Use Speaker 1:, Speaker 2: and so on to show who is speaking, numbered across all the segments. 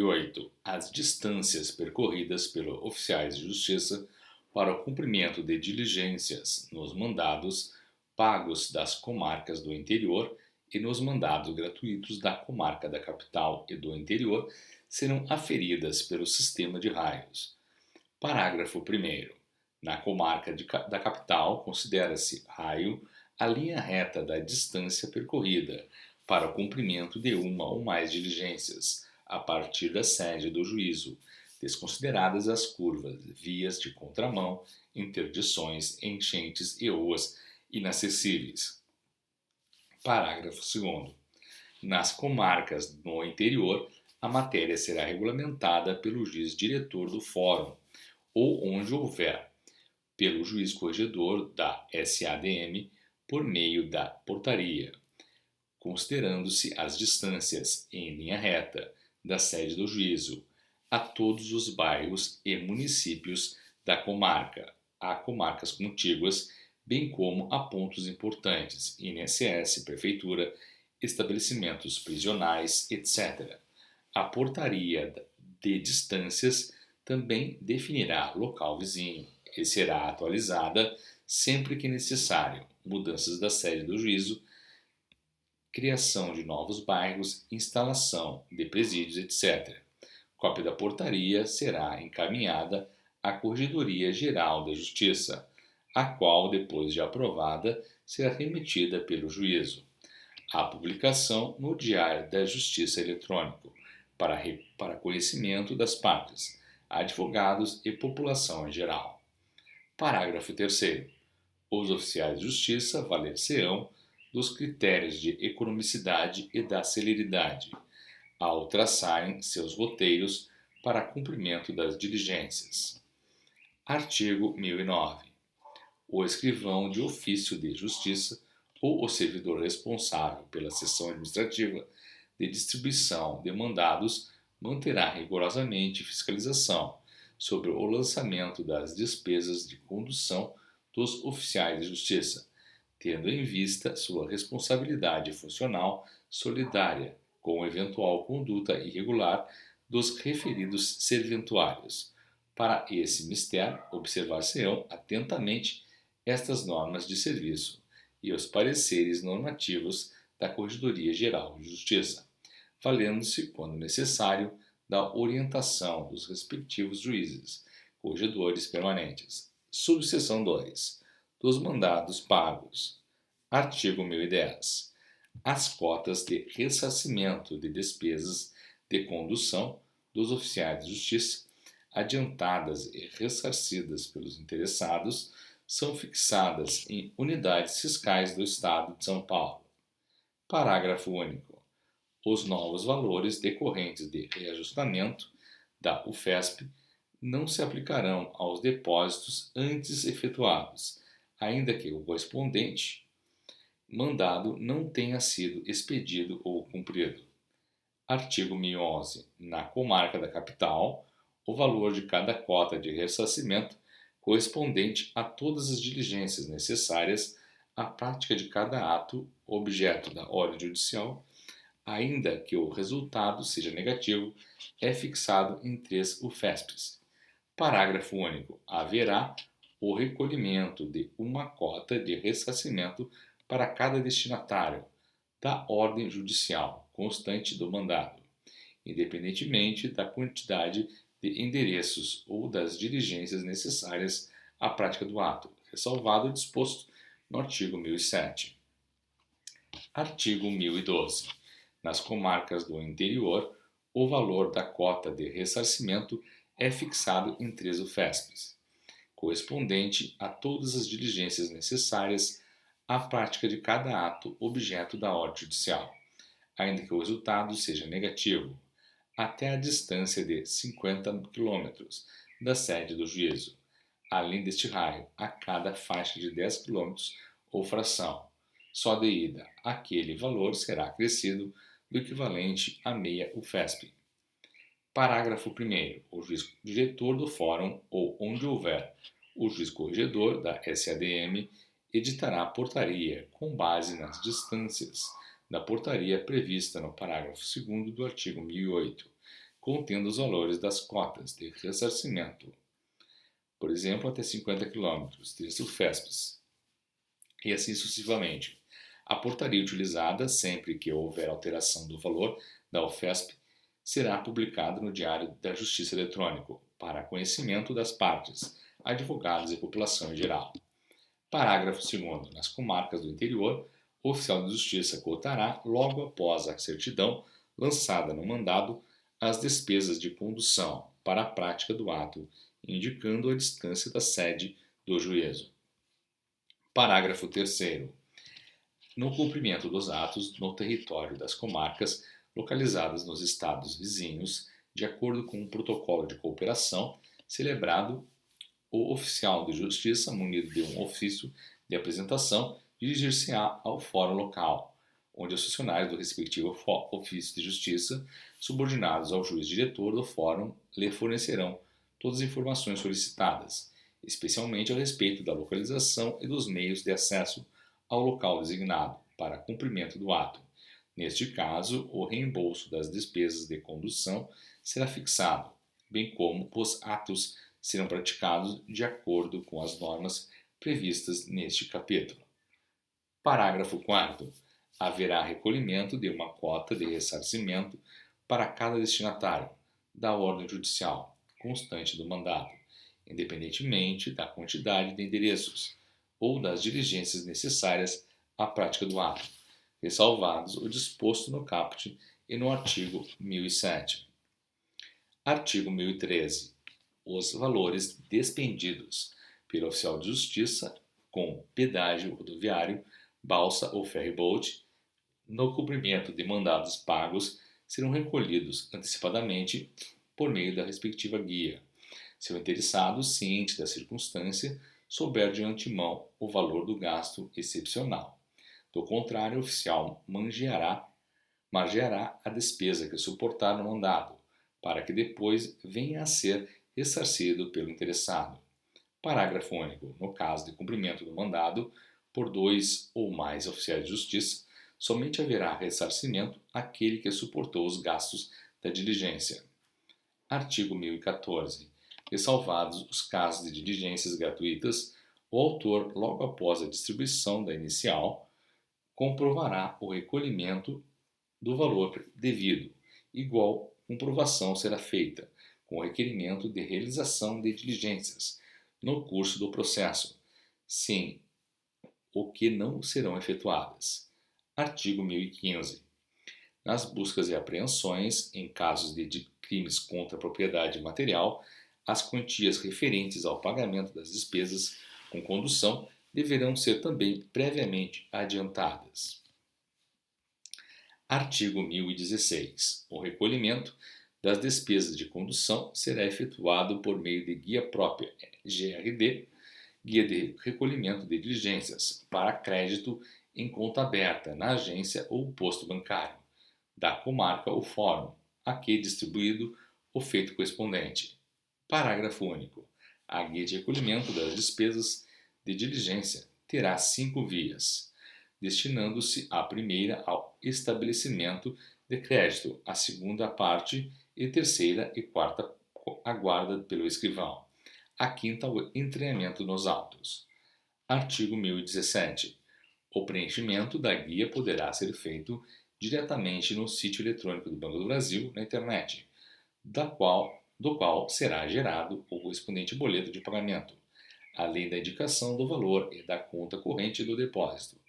Speaker 1: 8. As distâncias percorridas pelos oficiais de justiça para o cumprimento de diligências nos mandados pagos das comarcas do interior e nos mandados gratuitos da comarca da capital e do interior serão aferidas pelo sistema de raios. Parágrafo 1º. Na comarca da capital, considera-se raio a linha reta da distância percorrida para o cumprimento de uma ou mais diligências, a partir da sede do juízo, desconsideradas as curvas, vias de contramão, interdições, enchentes e ruas inacessíveis. Parágrafo 2º. Nas comarcas no interior, a matéria será regulamentada pelo juiz diretor do fórum, ou onde houver, pelo juiz corregedor da SADM, por meio da portaria, considerando-se as distâncias, em linha reta, da sede do juízo a todos os bairros e municípios da comarca, a comarcas contíguas, bem como a pontos importantes, INSS, prefeitura, estabelecimentos prisionais, etc. A portaria de distâncias também definirá local vizinho e será atualizada sempre que necessário, mudanças da sede do juízo, criação de novos bairros, instalação de presídios, etc. Cópia da portaria será encaminhada à Corregedoria Geral da Justiça, a qual, depois de aprovada, será remetida pelo juízo. A publicação no Diário da Justiça Eletrônico, para conhecimento das partes, advogados e população em geral. Parágrafo 3º. Os oficiais de justiça valer-se-ão dos critérios de economicidade e da celeridade, ao traçarem seus roteiros para cumprimento das diligências. Artigo 1009. O escrivão de ofício de justiça ou o servidor responsável pela seção administrativa de distribuição de mandados manterá rigorosamente fiscalização sobre o lançamento das despesas de condução dos oficiais de justiça, tendo em vista sua responsabilidade funcional solidária com eventual conduta irregular dos referidos serventuários. Para esse mister, observar-se-ão atentamente estas normas de serviço e os pareceres normativos da Corregedoria Geral de Justiça, valendo-se, quando necessário, da orientação dos respectivos juízes, corregedores permanentes. Subseção 2. Dos mandados pagos. Artigo 1010. As cotas de ressarcimento de despesas de condução dos oficiais de justiça, adiantadas e ressarcidas pelos interessados, são fixadas em unidades fiscais do Estado de São Paulo. Parágrafo único. Os novos valores decorrentes de reajustamento da UFESP não se aplicarão aos depósitos antes efetuados, ainda que o correspondente mandado não tenha sido expedido ou cumprido. Artigo 1011. Na comarca da capital, o valor de cada cota de ressarcimento correspondente a todas as diligências necessárias à prática de cada ato objeto da ordem judicial, ainda que o resultado seja negativo, é fixado em 3 UFESPs. Parágrafo único. Haverá o recolhimento de uma cota de ressarcimento para cada destinatário da ordem judicial constante do mandado, independentemente da quantidade de endereços ou das diligências necessárias à prática do ato, ressalvado o disposto no artigo 1007. Artigo 1012. Nas comarcas do interior, o valor da cota de ressarcimento é fixado em 3 UFESPs, correspondente a todas as diligências necessárias à prática de cada ato objeto da ordem judicial, ainda que o resultado seja negativo, até a distância de 50 km da sede do juízo, além deste raio, a cada faixa de 10 km ou fração. Só de ida, aquele valor será acrescido do equivalente a meia UFESP. Parágrafo 1º. O juiz diretor do fórum, ou onde houver o juiz corregedor da SADM, editará portaria com base nas distâncias da portaria prevista no parágrafo 2º do artigo 1008, contendo os valores das cotas de ressarcimento, por exemplo, até 50 quilômetros, texto FESPES, e assim sucessivamente. A portaria utilizada, sempre que houver alteração do valor da OFESP, será publicada no Diário da Justiça Eletrônico, para conhecimento das partes, advogados e população em geral. Parágrafo 2º. Nas comarcas do interior, o oficial de justiça cotará, logo após a certidão lançada no mandado, as despesas de condução para a prática do ato, indicando a distância da sede do juízo. Parágrafo 3º. No cumprimento dos atos no território das comarcas localizadas nos estados vizinhos, de acordo com um protocolo de cooperação celebrado, o oficial de justiça, munido de um ofício de apresentação, dirigir-se-á ao fórum local, onde os funcionários do respectivo ofício de justiça, subordinados ao juiz diretor do fórum, lhe fornecerão todas as informações solicitadas, especialmente a respeito da localização e dos meios de acesso ao local designado para cumprimento do ato. Neste caso, o reembolso das despesas de condução será fixado, bem como os atos serão praticados de acordo com as normas previstas neste capítulo. Parágrafo 4º. Haverá recolhimento de uma cota de ressarcimento para cada destinatário da ordem judicial, constante do mandato, independentemente da quantidade de endereços ou das diligências necessárias à prática do ato, ressalvados o disposto no caput e no artigo 1007. Artigo 1013. Os valores despendidos pelo oficial de justiça com pedágio rodoviário, balsa ou ferryboat no cumprimento de mandados pagos serão recolhidos antecipadamente por meio da respectiva guia, se o interessado, ciente da circunstância, souber de antemão o valor do gasto excepcional. Do contrário, o oficial margeará a despesa que suportar no mandado, para que depois venha a ser ressarcido pelo interessado. Parágrafo único. No caso de cumprimento do mandado por 2 ou mais oficiais de justiça, somente haverá ressarcimento àquele que suportou os gastos da diligência. Artigo 1014. Ressalvados os casos de diligências gratuitas, o autor, logo após a distribuição da inicial, comprovará o recolhimento do valor devido. Igual comprovação será feita com o requerimento de realização de diligências no curso do processo, sem o que não serão efetuadas. Artigo 1015. Nas buscas e apreensões, em casos de crimes contra a propriedade material, as quantias referentes ao pagamento das despesas com condução deverão ser também previamente adiantadas. Artigo 1016. O recolhimento das despesas de condução será efetuado por meio de guia própria, GRD, Guia de Recolhimento de Diligências, para crédito em conta aberta na agência ou posto bancário da comarca ou fórum, a que distribuído o feito correspondente. Parágrafo único. A guia de recolhimento das despesas de diligência terá 5 vias, destinando-se a primeira ao estabelecimento de crédito, a segunda à parte e terceira e quarta a guarda pelo escrivão, a quinta ao entranhamento nos autos. Artigo 1017. O preenchimento da guia poderá ser feito diretamente no sítio eletrônico do Banco do Brasil, na internet, do qual será gerado o correspondente boleto de pagamento, além da indicação do valor e da conta corrente do depósito.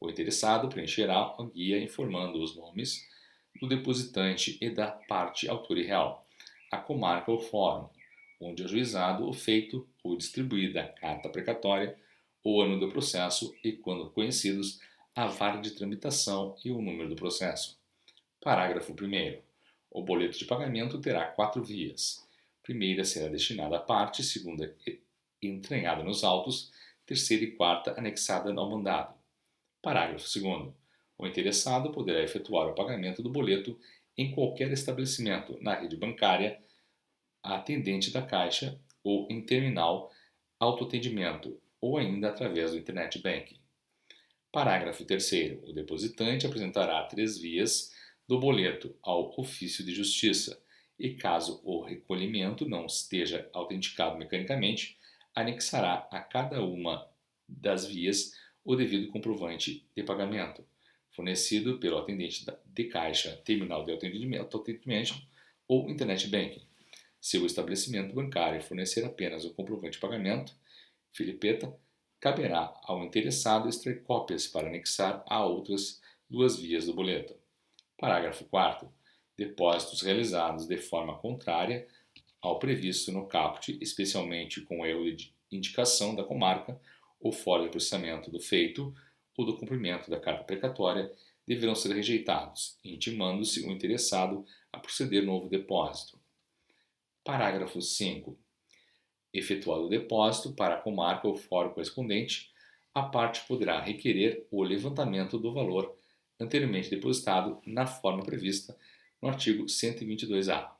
Speaker 1: O interessado preencherá a guia informando os nomes do depositante e da parte autor e réu, a comarca ou fórum, onde é ajuizado o feito ou distribuída a carta precatória, o ano do processo e, quando conhecidos, a vara de tramitação e o número do processo. Parágrafo 1º. O boleto de pagamento terá 4 vias. Primeira será destinada à parte, segunda entranhada nos autos, terceira e quarta anexada ao mandado. Parágrafo 2º. O interessado poderá efetuar o pagamento do boleto em qualquer estabelecimento, na rede bancária, atendente da Caixa ou em terminal autoatendimento, ou ainda através do Internet Banking. Parágrafo 3º. O depositante apresentará 3 vias do boleto ao ofício de justiça, e, caso o recolhimento não esteja autenticado mecanicamente, anexará a cada uma das vias o devido comprovante de pagamento, fornecido pelo atendente de caixa, terminal de autoatendimento ou internet banking. Se o estabelecimento bancário fornecer apenas o comprovante de pagamento, Filipeta, caberá ao interessado extrair cópias para anexar a outras duas vias do boleto. Parágrafo 4º. Depósitos realizados de forma contrária ao previsto no caput, especialmente com erro de indicação da comarca ou fora de processamento do feito ou do cumprimento da carta precatória, deverão ser rejeitados, intimando-se o interessado a proceder novo depósito. Parágrafo 5º. Efetuado o depósito para a comarca ou fórum correspondente, a parte poderá requerer o levantamento do valor anteriormente depositado na forma prevista no artigo 122-A.